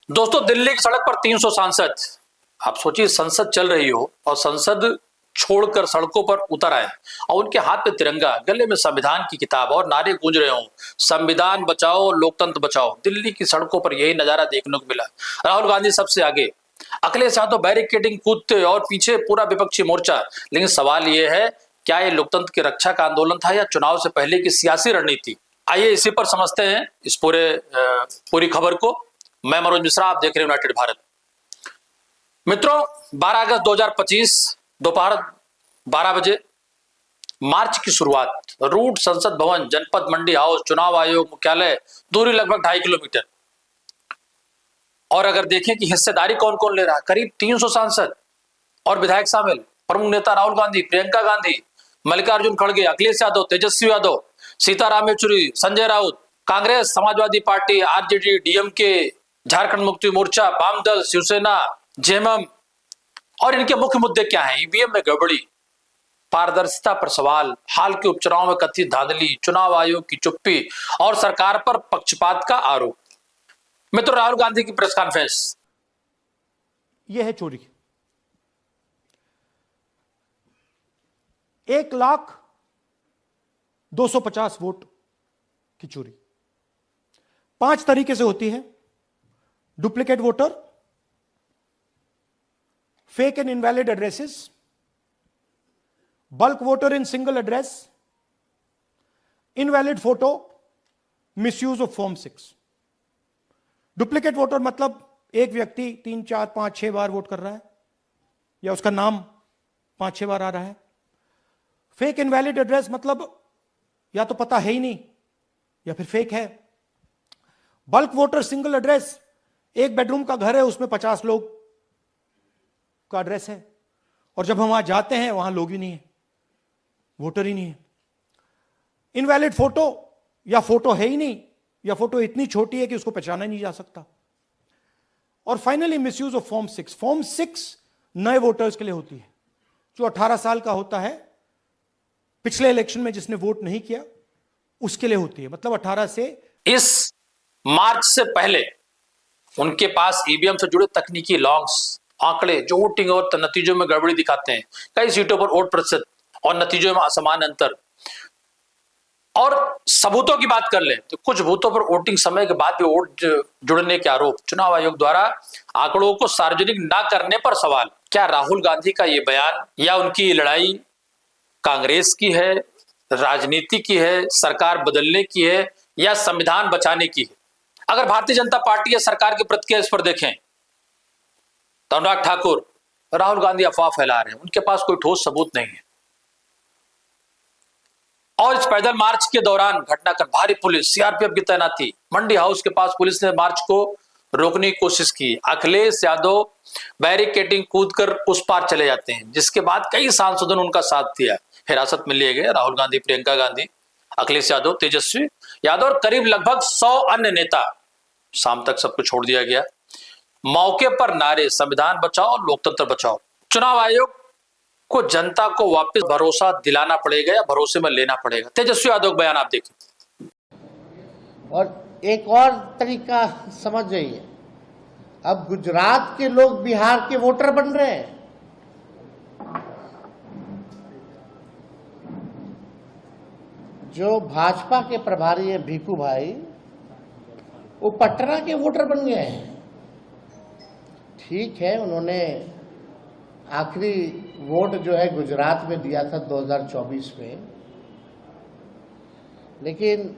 दोस्तों, दिल्ली की सड़क पर 300 सांसद। आप सोचिए, संसद चल रही हो और सांसद छोड़कर सड़कों पर उतर आए और उनके हाथ में तिरंगा, गले में संविधान की किताब और नारे गूंज रहे हो, संविधान बचाओ, लोकतंत्र बचाओ। दिल्ली की सड़कों पर यही नजारा देखने को मिला। राहुल गांधी सबसे आगे, अखिलेश यादव बैरिकेडिंग कूदते और पीछे पूरा विपक्षी मोर्चा। लेकिन सवाल यह है, क्या ये लोकतंत्र की रक्षा का आंदोलन था या चुनाव से पहले की सियासी रणनीति? आइए इसी पर समझते हैं इस पूरी खबर को। मैं मनोज मिश्रा, आप देख रहे हैं यूनाइटेड भारत। मित्रों, 12 अगस्त 2025 दोपहर 12 बजे मार्च की शुरुआत। रूट संसद भवन, जनपद मंडी हाउस, चुनाव आयोग मुख्यालय, दूरी लगभग 2.5 किलोमीटर। और अगर देखें कि हिस्सेदारी कौन कौन ले रहा है, करीब 300 सांसद और विधायक शामिल। प्रमुख नेता राहुल गांधी, प्रियंका गांधी, मल्लिकार्जुन खड़गे, Akhilesh Yadav, Tejashwi Yadav, Sitaram Yechury, Sanjay Raut, Congress, Samajwadi party, RJD, DMK, Jharkhand Mukti Morcha, वाम दल, शिवसेना, जेएमएम। और इनके मुख्य मुद्दे क्या हैं? ईवीएम में गड़बड़ी, पारदर्शिता पर सवाल, हाल के उपचुनाव में कथित धांधली, चुनाव आयोग की चुप्पी और सरकार पर पक्षपात का आरोप। मित्रों, राहुल गांधी की प्रेस कॉन्फ्रेंस। यह है चोरी। 1,02,50 वोट की चोरी 5 तरीके से होती है। Duplicate voter, fake and invalid addresses, bulk voter in single address, invalid photo, misuse of form 6। Duplicate voter मतलब एक व्यक्ति 3, 4, 5, 6 बार वोट कर रहा है या उसका नाम 5-6 बार आ रहा है। फेक इनवैलिड एड्रेस मतलब या तो पता है ही नहीं या फिर फेक है। बल्क वोटर सिंगल एड्रेस, एक बेडरूम का घर है, उसमें 50 लोग का एड्रेस है और जब हम वहां जाते हैं वहां लोग ही नहीं है, वोटर ही नहीं है। इनवैलिड फोटो, या फोटो है ही नहीं या फोटो इतनी छोटी है कि उसको पहचाना नहीं जा सकता। और finally misuse of form 6। Form 6 नए वोटर्स के लिए होती है, जो 18 साल का होता है, पिछले इलेक्शन में जिसने वोट नहीं किया उसके लिए होती है। मतलब 18 से इस मार्च से पहले उनके पास ईवीएम से जुड़े तकनीकी लॉग्स, आंकड़े जो वोटिंग और नतीजों में गड़बड़ी दिखाते हैं। कई सीटों पर वोट प्रतिशत और नतीजों में असमान अंतर। और सबूतों की बात कर ले तो कुछ बूथों पर वोटिंग समय के बाद भी वोट जुड़ने के आरोप। चुनाव आयोग द्वारा आंकड़ों को सार्वजनिक न करने पर सवाल। क्या राहुल गांधी का यह बयान या उनकी लड़ाई कांग्रेस की है, राजनीति की है, सरकार बदलने की है या संविधान बचाने की है? अगर भारतीय जनता पार्टी या सरकार की प्रतिक्रिया इस पर देखें तो अनुराग ठाकुर, राहुल गांधी अफवाह फैला रहे हैं, उनके पास कोई ठोस सबूत नहीं है। और इस पैदल मार्च के दौरान घटनाक्रम, भारी पुलिस, सीआरपीएफ की तैनाती। मंडी हाउस के पास पुलिस ने मार्च को रोकने की कोशिश की। अखिलेश यादव बैरिकेडिंग कूदकर उस पार चले जाते हैं, जिसके बाद कई सांसदों ने उनका साथ दिया। हिरासत में लिए गए राहुल गांधी, प्रियंका गांधी, अखिलेश यादव, तेजस्वी यादव और करीब लगभग 100 अन्य नेता। शाम तक सबको छोड़ दिया गया। मौके पर नारे, संविधान बचाओ, लोकतंत्र बचाओ। चुनाव आयोग को जनता को वापस भरोसा दिलाना पड़ेगा या भरोसे में लेना पड़ेगा? तेजस्वी यादव का बयान आप देखिए। और एक और तरीका समझ जाइए, अब गुजरात के लोग बिहार के वोटर बन रहे हैं। जो भाजपा के प्रभारी हैं भीखू भाई, वो पटना के वोटर बन गए हैं। ठीक है, उन्होंने आखिरी वोट जो है गुजरात में दिया था 2024 में, लेकिन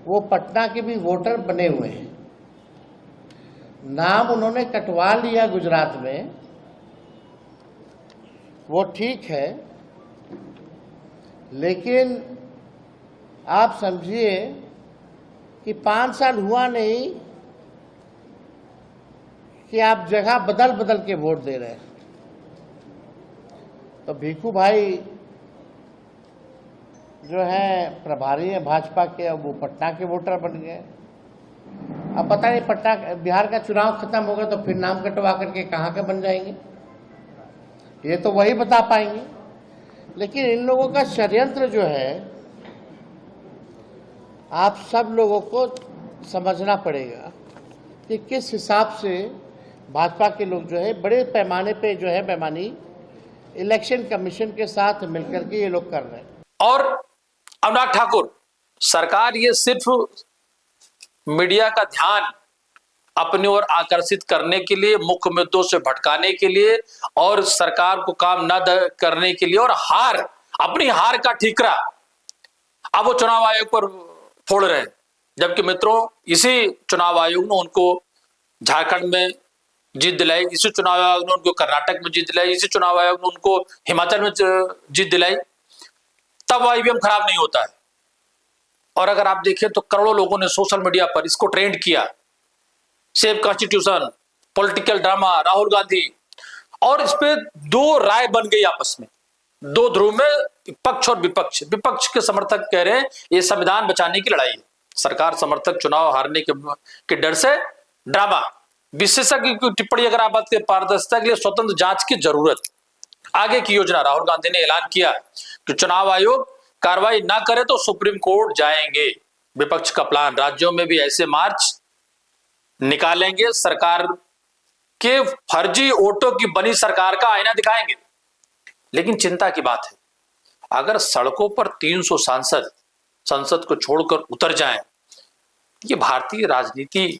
वो पटना के भी वोटर बने हुए हैं। नाम उन्होंने कटवा लिया गुजरात में, वो ठीक है, लेकिन आप समझिए कि 5 साल हुआ नहीं कि आप जगह बदल बदल के वोट दे रहे हैं। तो भीखू भाई जो है प्रभारी हैं भाजपा के, अब वो पटना के वोटर बन गए। अब पता नहीं पटना बिहार का चुनाव खत्म होगा तो फिर नाम कटवा करके कहाँ के बन जाएंगे, ये तो वही बता पाएंगे। लेकिन इन लोगों का षड्यंत्र जो है आप सब लोगों को समझना पड़ेगा कि किस हिसाब से भाजपा के लोग जो है बड़े पैमाने पे जो है बेईमानी इलेक्शन कमीशन के साथ मिलकर के ये लोग कर रहे हैं। और अनुराग ठाकुर, सरकार ये सिर्फ मीडिया का ध्यान अपनी ओर आकर्षित करने के लिए, मुख्य मुद्दों से भटकाने के लिए और सरकार को काम न करने के लिए और अपनी हार का ठीकरा अब वो चुनाव आयोग पर फोड़ रहे हैं। जबकि मित्रों, इसी चुनाव आयोग ने उनको झारखंड में जीत दिलाई, इसी चुनाव आयोग ने उनको कर्नाटक में जीत दिलाई, इसी चुनाव आयोग ने उनको हिमाचल में जीत दिलाई। तब ईवीएम खराब नहीं होता है। और अगर आप देखें तो करोड़ों लोगों ने सोशल मीडिया पर इसको ट्रेंड किया, save constitution, political drama, Rahul Gandhi, और इस पे दो राय बन गई आपस में, दो ध्रुव में, पक्ष और विपक्ष। विपक्ष के समर्थक कह रहे हैं ये संविधान बचाने की लड़ाई है, सरकार समर्थक चुनाव हारने के डर से ड्रामा। विशेषज्ञ की टिप्पणी अगर आप बात करें, पारदर्शिता के लिए स्वतंत्र जांच की जरूरत। आगे की योजना, राहुल गांधी ने ऐलान किया कि चुनाव आयोग कार्रवाई ना करे तो सुप्रीम कोर्ट जाएंगे। विपक्ष का प्लान, राज्यों में भी ऐसे मार्च निकालेंगे, सरकार के फर्जी वोटों की बनी सरकार का आईना दिखाएंगे। लेकिन चिंता की बात है, अगर सड़कों पर 300 सांसद संसद को छोड़कर उतर जाएं, ये भारतीय राजनीति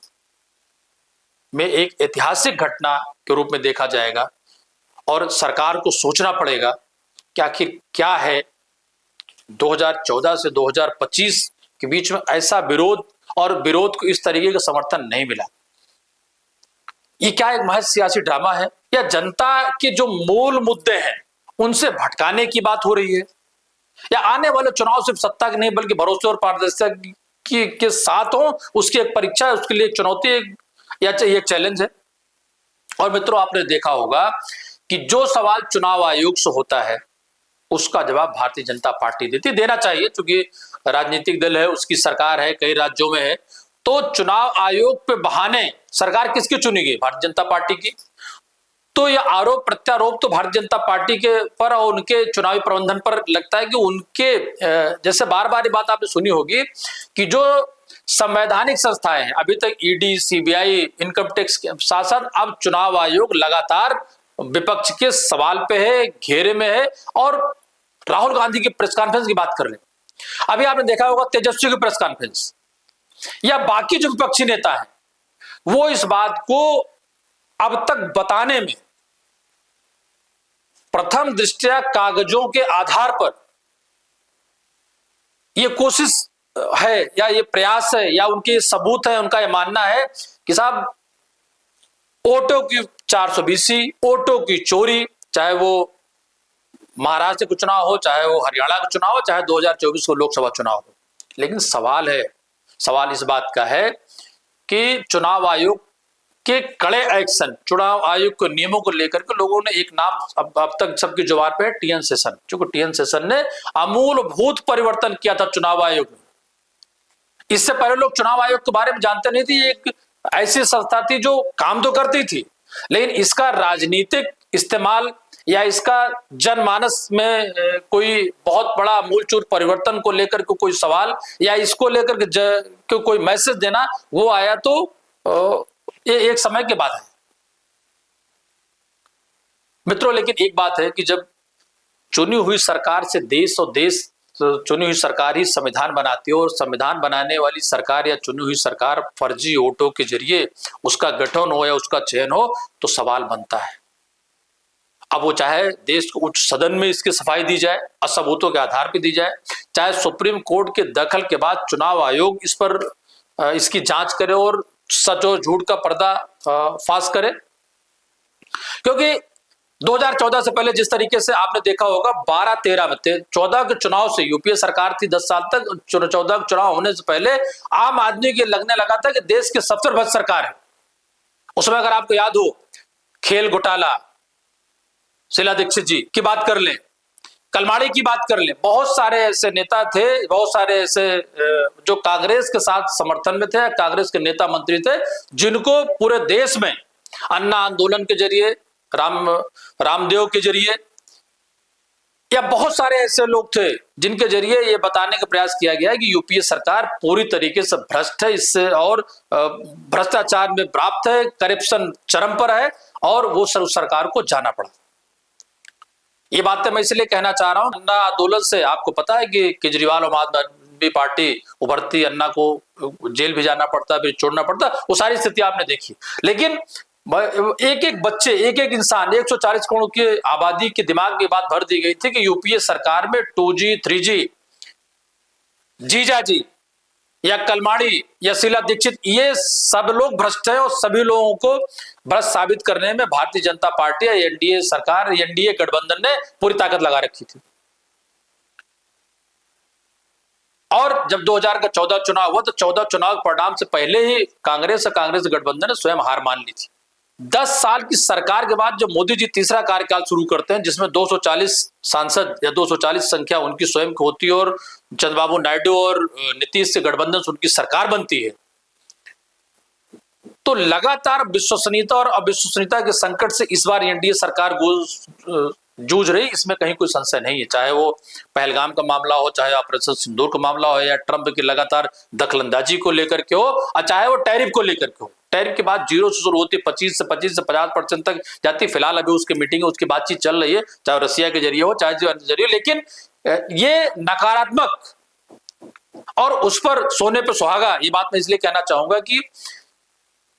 में एक ऐतिहासिक घटना के रूप में देखा जाएगा और सरकार को सोचना पड़ेगा कि आखिर क्या है 2014 से 2025 के बीच में ऐसा विरोध, और विरोध को इस तरीके का समर्थन नहीं मिला। ये क्या एक महज सियासी ड्रामा है, या जनता के जो मूल मुद्दे हैं उनसे भटकाने की बात हो रही है, या आने वाले चुनाव सिर्फ सत्ता के नहीं बल्कि भरोसे और पारदर्शिता के साथ हो, उसकी एक परीक्षा है, उसके लिए एक चुनौती या एक चैलेंज है। और मित्रों, आपने देखा होगा कि जो सवाल चुनाव आयोग से होता है उसका जवाब भारतीय जनता पार्टी देना चाहिए, क्योंकि राजनीतिक दल है, उसकी सरकार है, कई राज्यों में है। तो चुनाव आयोग पे बहाने सरकार किसकी चुनी गई? भारतीय जनता पार्टी की। तो यह आरोप प्रत्यारोप तो भारतीय जनता पार्टी के पर और उनके चुनावी प्रबंधन पर लगता है कि उनके, जैसे बार बार ये बात आपने सुनी होगी कि जो संवैधानिक संस्थाएं हैं, अभी तक ईडी, सीबीआई, इनकम टैक्स के साथ साथ अब चुनाव आयोग लगातार विपक्ष के सवाल पे है, घेरे में है। और राहुल गांधी की प्रेस कॉन्फ्रेंस की बात कर ले, अभी आपने देखा होगा तेजस्वी की प्रेस कॉन्फ्रेंस, या बाकी जो विपक्षी नेता है वो इस बात को अब तक बताने में प्रथम दृष्टया कागजों के आधार पर ये कोशिश है या ये प्रयास है या उनके सबूत है, उनका ये मानना है कि साहब वोटों की 420, वोटों की चोरी, चाहे वो महाराष्ट्र के चुनाव हो, चाहे वो हरियाणा का चुनाव हो, चाहे 2024 को लोकसभा चुनाव हो। लेकिन सवाल इस बात का है कि चुनाव आयोग के कड़े एक्शन, चुनाव आयोग के नियमों को लेकर के लोगों ने एक नाम अब तक सबकी जुबान पे है, टीएन शेषन। क्योंकि टीएन शेषन ने अमूलभूत परिवर्तन किया था चुनाव आयोग में। इससे पहले लोग चुनाव आयोग के बारे में जानते नहीं थे, एक ऐसी संस्था थी जो काम तो करती थी, लेकिन इसका राजनीतिक इस्तेमाल या इसका जनमानस में कोई बहुत बड़ा मूलचूर परिवर्तन को लेकर के कोई सवाल या इसको लेकर के कोई मैसेज देना, वो आया तो ये एक समय के बाद है मित्रों। लेकिन एक बात है कि जब चुनी हुई सरकार से देश चुनी हुई सरकार ही संविधान बनाती है, और संविधान बनाने वाली सरकार या चुनी हुई सरकार फर्जी वोटों के जरिए उसका गठन हो या उसका चयन हो, तो सवाल बनता है। अब वो चाहे देश को उच्च सदन में इसकी सफाई दी जाए, असबूतों के आधार पर दी जाए, चाहे सुप्रीम कोर्ट के दखल के बाद चुनाव आयोग इस पर इसकी जांच करे और सच और झूठ का पर्दा फाश करे। क्योंकि 2014 से पहले जिस तरीके से आपने देखा होगा 12-13 में 14 के चुनाव से यूपीए सरकार थी 10 साल तक, 14 के चुनाव होने से पहले आम आदमी के लगने लगा था कि देश की सबसे भ्रष्ट सरकार है। उसमें अगर आपको याद हो, खेल घोटाला, शीला दीक्षित जी की बात कर लें, कलमाड़ी की बात कर लें, बहुत सारे ऐसे नेता थे, बहुत सारे ऐसे जो कांग्रेस के साथ समर्थन में थे, कांग्रेस के नेता मंत्री थे, जिनको पूरे देश में अन्ना आंदोलन के जरिए, रामदेव के जरिए या बहुत सारे ऐसे लोग थे जिनके जरिए ये बताने का प्रयास किया गया कि यूपीए सरकार पूरी तरीके से भ्रष्ट है, इससे और भ्रष्टाचार में व्याप्त है, करप्शन चरम पर है और वो सरकार को जाना पड़ा। ये बातें मैं इसलिए कहना चाह रहा हूं, अन्ना आंदोलन से आपको पता है कि केजरीवाल और आम आदमी पार्टी उभरती, अन्ना को जेल भी जाना पड़ता, फिर छोड़ना पड़ता, वो सारी स्थिति आपने देखी। लेकिन एक एक बच्चे, एक एक इंसान, 140 करोड़ की आबादी के दिमाग में बात भर दी गई थी कि यूपीए सरकार में 2G 3G, जीजाजी या कलमाड़ी या शीला दीक्षित, ये सब लोग भ्रष्ट है और सभी लोगों को भ्रष्ट साबित करने में भारतीय जनता पार्टी या एनडीए सरकार, एनडीए गठबंधन ने पूरी ताकत लगा रखी थी। और जब 2014 चुनाव हुआ तो 14 चुनाव परिणाम से पहले ही कांग्रेस और कांग्रेस गठबंधन ने स्वयं हार मान ली थी। 10 साल की सरकार के बाद जब मोदी जी तीसरा कार्यकाल शुरू करते हैं, जिसमें 240 सांसद या 240 संख्या उनकी स्वयं की होती है और चंद्रबाबू नायडू और नीतीश से गठबंधन से उनकी सरकार बनती है, तो लगातार विश्वसनीयता और अविश्वसनीयता के संकट से इस बार एनडीए सरकार जूझ रही, इसमें कहीं कोई संशय नहीं है। चाहे वो पहलगाम का मामला हो, चाहे ऑपरेशन सिंदूर का मामला हो, या ट्रंप की लगातार दखलंदाजी को लेकर के हो, और चाहे वो टैरिफ को लेकर के हो। टैरिफ की बात 0 से शुरू होती, 25 से 50% तक जाती। फिलहाल अभी उसकी मीटिंग, उसकी बातचीत चल रही है, चाहे रसिया के जरिए हो, चाहे जो जरिए, लेकिन ये नकारात्मक और उस पर सोने पे सुहागा, ये बात मैं इसलिए कहना चाहूंगा कि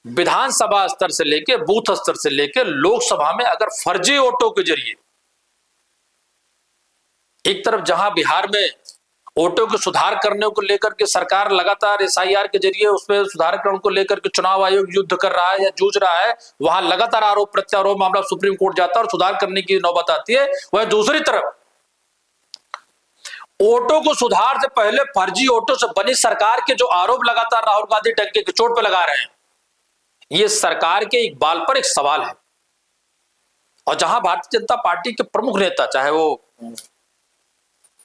विधानसभा स्तर से लेके बूथ स्तर से लेके लोकसभा में अगर फर्जी वोटों के जरिए, एक तरफ जहां बिहार में वोटों को सुधार करने को लेकर के सरकार लगातार एसआईआर के जरिए उसमें सुधारकरण को लेकर के चुनाव आयोग युद्ध कर रहा है या जूझ रहा है, वहां लगातार आरोप प्रत्यारोप मामला सुप्रीम कोर्ट जाता है और सुधार करने की नौबत आती है। वहीं दूसरी तरफ वोटों को सुधार से पहले फर्जी वोटों से बनी सरकार के जो आरोप लगातार राहुल गांधी टंके की चोट पर लगा रहे हैं, ये सरकार के एक बाल पर एक सवाल है। और जहां भारतीय जनता पार्टी के प्रमुख नेता, चाहे वो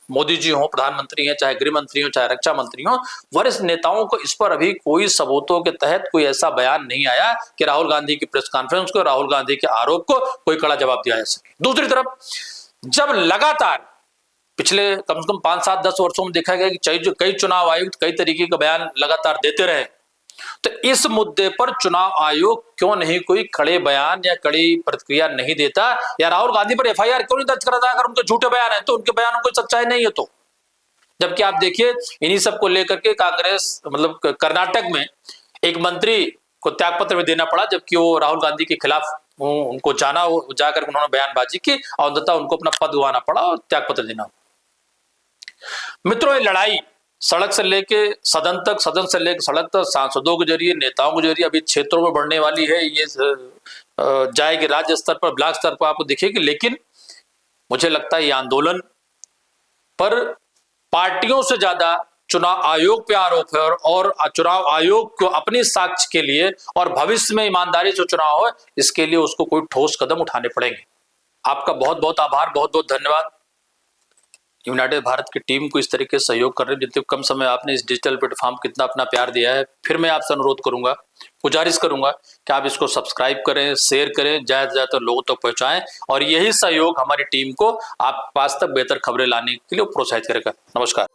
मोदी जी हो, प्रधानमंत्री हैं, चाहे गृह मंत्री हो, चाहे रक्षा मंत्री हो, वरिष्ठ नेताओं को इस पर अभी कोई सबूतों के तहत कोई ऐसा बयान नहीं आया कि राहुल गांधी की प्रेस कॉन्फ्रेंस को, राहुल गांधी के आरोप को कोई कड़ा जवाब दिया जा सके। दूसरी तरफ जब लगातार पिछले कम से कम 5, 7, 10 वर्षों में देखा गया कि कई चुनाव आयुक्त कई तरीके का बयान लगातार देते रहे, तो इस मुद्दे पर चुनाव आयोग क्यों नहीं कोई खड़े बयान या कड़ी प्रतिक्रिया नहीं देता, या राहुल गांधी पर एफआईआर क्यों नहीं दर्ज कराता अगर उनके झूठे बयान है तो, उनके बयानों कोई सच्चाई नहीं है तो। जबकि आप देखिए इन्हीं सब को लेकर के कांग्रेस, मतलब कर्नाटक में एक मंत्री को त्यागपत्र भी देना पड़ा, जबकि वो राहुल गांधी के खिलाफ उनको जाकर उन्होंने बयानबाजी की और अंततः उनको अपना पद गंवाना पड़ा और त्यागपत्र देना। मित्रों, ये लड़ाई सड़क से लेके सदन तक, सदन से लेकर सड़क तक, सांसदों के जरिए, नेताओं के जरिए अभी क्षेत्रों में बढ़ने वाली है। ये जाएगी राज्य स्तर पर, ब्लॉक स्तर पर आपको दिखेगी। लेकिन मुझे लगता है ये आंदोलन पर पार्टियों से ज्यादा चुनाव आयोग पे आरोप है और चुनाव आयोग को अपनी साक्ष्य के लिए और भविष्य में ईमानदारी से चुनाव हो, इसके लिए उसको कोई ठोस कदम उठाने पड़ेंगे। आपका बहुत बहुत आभार, बहुत बहुत धन्यवाद। यूनाइटेड भारत की टीम को इस तरीके से सहयोग कर रहे हैं, जितने कम समय आपने इस डिजिटल प्लेटफॉर्म कितना अपना प्यार दिया है। फिर मैं आपसे अनुरोध करूंगा, गुजारिश करूंगा कि आप इसको सब्सक्राइब करें, शेयर करें, ज्यादा से ज्यादा लोगों तक पहुंचाएं और यही सहयोग हमारी टीम को आप पास तक बेहतर खबरें लाने के लिए प्रोत्साहित करेगा। नमस्कार।